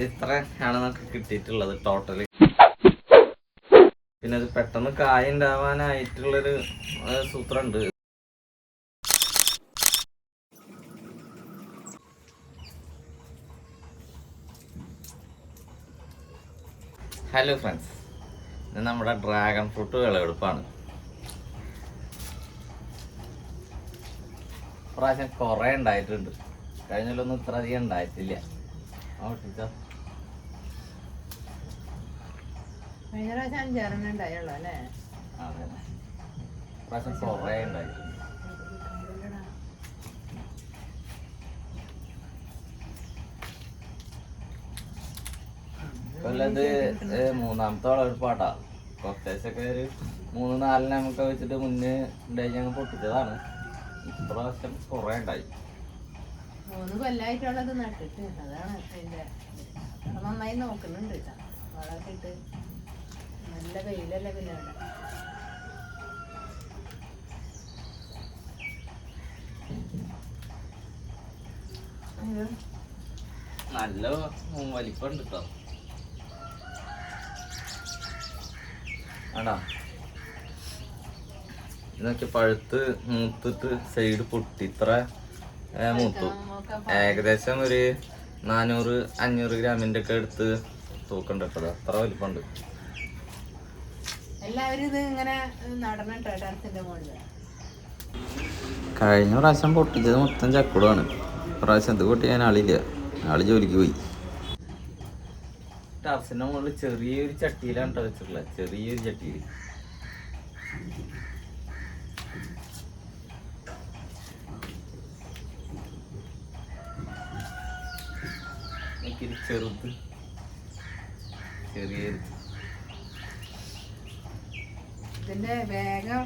ഇത്ര ആണ് നമുക്ക് കിട്ടിയിട്ടുള്ളത് ടോട്ടല്. പിന്നെ അത് പെട്ടെന്ന് കായ ഉണ്ടാവാനായിട്ടുള്ളൊരു സൂത്രമുണ്ട്. ഹലോ ഫ്രണ്ട്സ്, ഇത് നമ്മുടെ ഡ്രാഗൺ ഫ്രൂട്ട് വിളവെടുപ്പാണ്. പ്രാവശ്യം കുറേ ഉണ്ടായിട്ടുണ്ട്. കഴിഞ്ഞൊല്ലൊന്നും ഇത്ര അധികം ഉണ്ടായിട്ടില്ല. പ്രാവശ്യം കുറേ ഉണ്ടായിട്ടുണ്ട്. കൊല്ലത് മൂന്നാമത്തെ വിളവെടുപ്പാട്ടാ. കുറച്ചൊക്കെ ഒരു 3-4 നമുക്ക് വെച്ചിട്ട് മുന്നേ ഉണ്ടായി ഞങ്ങൾ പൊട്ടിച്ചതാണ്. ഇപ്രാവശ്യം കുറേ ഉണ്ടായി. 3 കൊല്ലായിട്ടുള്ളത് നട്ടിട്ട് അതാണ് അതിന്റെ നന്നായി നോക്കുന്നുണ്ട്. വളമൊക്കെ ഇട്ട് നല്ല വെയിലല്ലേ പിന്നെ അവിടെ നല്ല വലിപ്പമുണ്ട് കേട്ടോ. ആടാ ഇതൊക്കെ പഴുത്ത് മൂത്തിട്ട് സൈഡ് പൊട്ടി ഇത്ര മൂത്തു. ഏകദേശം ഒരു 400-500 ഗ്രാമിന്റെ ഒക്കെ എടുത്ത് തൂക്കണ്ട് കേട്ടത്. അത്ര വലിപ്പമുണ്ട്. കഴിഞ്ഞ പ്രാവശ്യം പൊട്ടിച്ചത് മൊത്തം ചക്കുടുമാണ്. പ്രാവശ്യം ഇത് പൊട്ടിക്കാൻ ആളില്ല. ആള് ജോലിക്ക് പോയി. ടെറസിന്റെ മുകളിൽ ചെറിയൊരു ചട്ടിയിലാണ് കേട്ടോ വെച്ചിട്ടുള്ളത്. ചെറിയൊരു ചട്ടിയിൽ ചെറുത് ചെറിയൊരു ഇതിന്റെ വേഗം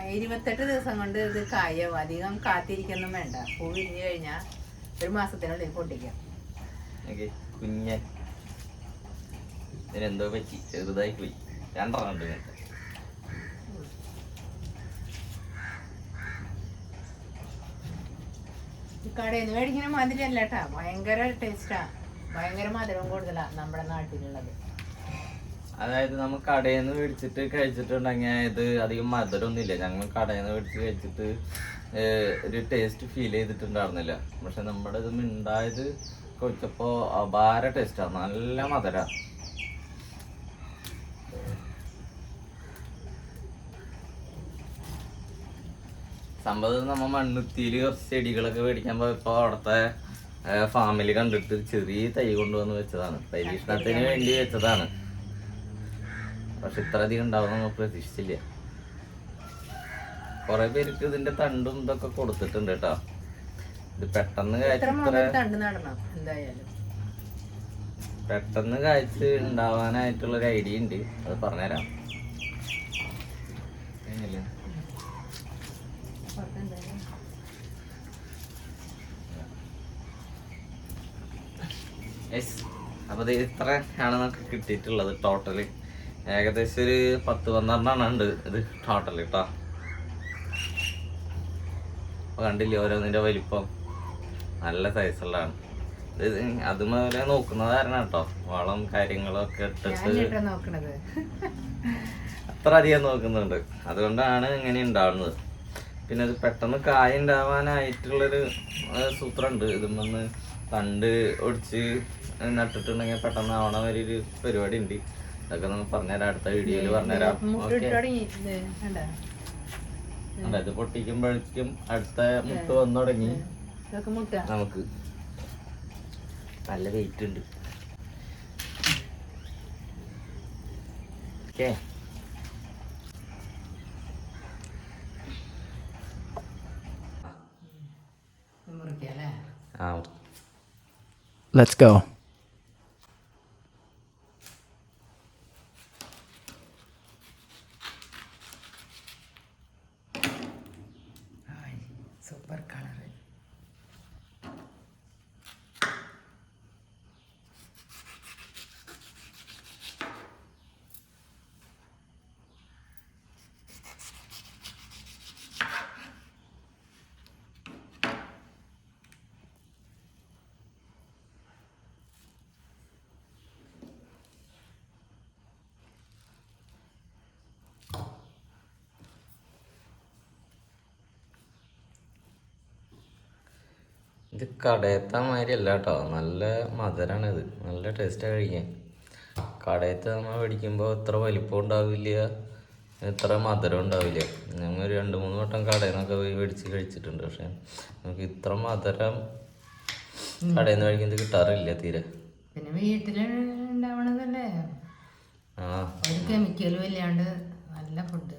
28 ദിവസം കൊണ്ട് ഇത് കായാവും. അധികം കാത്തിരിക്കൊന്നും വേണ്ട. പൂ വിരിഞ്ഞു കഴിഞ്ഞാൽ 1 മാസത്തിനുള്ളിൽ പൊട്ടിക്കാം. കുഞ്ഞൻ ഇതിനെന്തോ പറ്റി ചെറുതായി പോയി. 2 ഉണ്ട് ഇങ്ങനത്തെ. കടയിൽ നിന്ന് മേടിക്കുന്ന മാതിരി അല്ല കേട്ടാ. ഭയങ്കര ടേസ്റ്റാ. ഭയങ്കര മധുരം കൂടുതലാ നമ്മുടെ നാട്ടിലുള്ളത്. അതായത് നമ്മൾ കടയിൽ നിന്ന് മേടിച്ചിട്ട് കഴിച്ചിട്ടുണ്ടെങ്കിൽ ഇത് അധികം മധുരമൊന്നും ഇല്ല. ഞങ്ങൾ കടയിൽ നിന്ന് മേടിച്ച് കഴിച്ചിട്ട് ഒരു ടേസ്റ്റ് ഫീൽ ചെയ്തിട്ടുണ്ടായിരുന്നില്ല. പക്ഷെ നമ്മുടെ ഇത് ഉണ്ടായത് കഴിച്ചപ്പോ അപാര ടേസ്റ്റാ. നല്ല മധുര. സംഭവം നമ്മ മണ്ണുത്തിയിൽ കുറച്ച് ചെടികളൊക്കെ മേടിക്കാൻ പോയപ്പോ അവിടുത്തെ ഫാമിലി കണ്ടിട്ട് ചെറിയ തൈ കൊണ്ടുവന്ന് വെച്ചതാണ്. പരീക്ഷണത്തിന് വേണ്ടി വെച്ചതാണ്. പക്ഷെ ഇത്ര അധികം ഉണ്ടാവും നമ്മൾ പ്രതീക്ഷിച്ചില്ല. കൊറേ പേർക്ക് ഇതിന്റെ തണ്ടും ഇതൊക്കെ കൊടുത്തിട്ടുണ്ട് കേട്ടോ. ഇത് പെട്ടെന്ന് കായ്ച്ച് ഉണ്ടാവാനായിട്ടുള്ളൊരു ഐഡിയ ഉണ്ട്. അത് പറഞ്ഞുതരാം. അപ്പൊ ഇത് ഇത്ര ആണ് നമുക്ക് കിട്ടിയിട്ടുള്ളത് ടോട്ടല്. ഏകദേശം ഒരു 10-12 ഉണ്ട് ഇത് ടോട്ടൽ കേട്ടോ. അപ്പൊ കണ്ടില്ലേ ഓരോന്നിന്റെ വലിപ്പം നല്ല സൈസുള്ളതാണ്. ഇത് അതുപോലെ നോക്കുന്നത് കാരണം കേട്ടോ. വളം കാര്യങ്ങളൊക്കെ ഇട്ടിട്ട് അത്ര അധികം നോക്കുന്നുണ്ട്. അതുകൊണ്ടാണ് ഇങ്ങനെ ഉണ്ടാവുന്നത്. പിന്നെ അത് പെട്ടെന്ന് കായ ഉണ്ടാവാനായിട്ടുള്ളൊരു സൂത്രമുണ്ട്. ഇതുമെന്ന് തണ്ട് ഒടിച്ച് നട്ടിട്ടുണ്ടെങ്കിൽ പെട്ടെന്ന് ആവണ ഒരു പരിപാടി ഉണ്ട്. അതൊക്കെ നമുക്ക് പറഞ്ഞുതരാം. അടുത്ത വീഡിയോയിൽ പറഞ്ഞുതരാം. ഇത് പൊട്ടിക്കുമ്പോഴേക്കും അടുത്ത മുട്ട വന്നു തുടങ്ങി. നമുക്ക് നല്ല വെയിറ്റ് ഉണ്ട്. Okay, Let's go. Super colour. ഇത് കടയത്തെ മാതിരി അല്ല കേട്ടോ, നല്ല മധുരമാണ് ഇത്, നല്ല ടേസ്റ്റാണ് കഴിക്കാൻ. കടയത്ത് നമ്മൾ മേടിക്കുമ്പോൾ ഇത്ര വലിപ്പം ഉണ്ടാവില്ല, ഇത്ര മധുരം ഉണ്ടാവില്ല. ഞങ്ങൾ 2-3 വട്ടം കടയിൽ നിന്നൊക്കെ പോയി മേടിച്ച് കഴിച്ചിട്ടുണ്ട്, പക്ഷെ നമുക്ക് ഇത്ര മധുരം കടയിൽ നിന്ന് കഴിക്കുന്നത് കിട്ടാറില്ല തീരെ. പിന്നെ വീട്ടിലുണ്ടാവണതല്ലേ, ഒരു കെമിക്കലും ഇല്ലാണ്ട് നല്ല ഫുഡ്.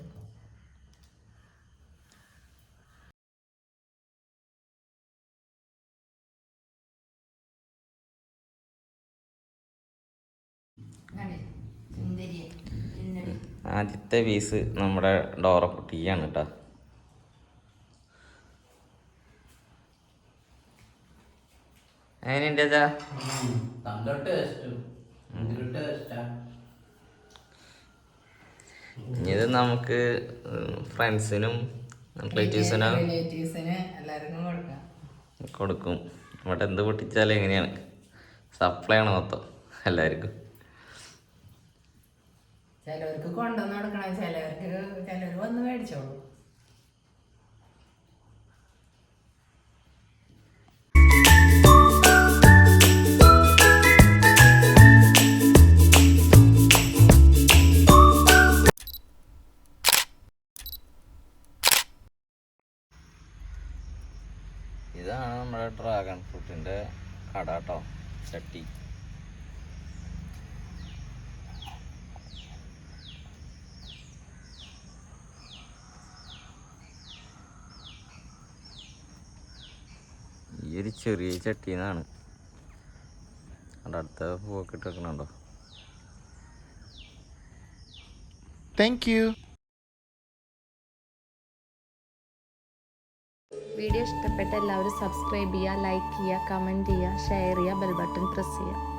ആദ്യത്തെ പീസ് നമ്മുടെ ഡോറക്കുട്ടിയാണ് കേട്ടോ. എങ്ങനെയുണ്ട് ചാ? ഇത് നമുക്ക് ഫ്രണ്ട്സിനും റിലേറ്റീവ്സിനും കൊടുക്കും. ഇവിടെ എന്ത് പൊട്ടിച്ചാലും എങ്ങനെയാണ്, സപ്ലൈ ആണ് മൊത്തം എല്ലാവർക്കും. ചിലവർക്ക് കൊണ്ടുവന്ന് കൊടുക്കണം, ചിലർ വന്ന് മേടിച്ചോളൂ. ഇതാണ് നമ്മുടെ ഡ്രാഗൺ ഫ്രൂട്ടിൻ്റെ കട കേട്ടോ, ചട്ടി. ഈ ഒരു ചെറിയ ചട്ടിന്നാണ് അടുത്ത പൂവൊക്കെ ഇട്ടേക്കണുണ്ടോ. Thank you. വീഡിയോ ഇഷ്ടപ്പെട്ട എല്ലാവരും സബ്സ്ക്രൈബ് ചെയ്യുക, ലൈക്ക് ചെയ്യുക, കമൻറ്റ് ചെയ്യുക, ഷെയർ ചെയ്യുക, ബെൽ ബട്ടൺ പ്രസ് ചെയ്യുക.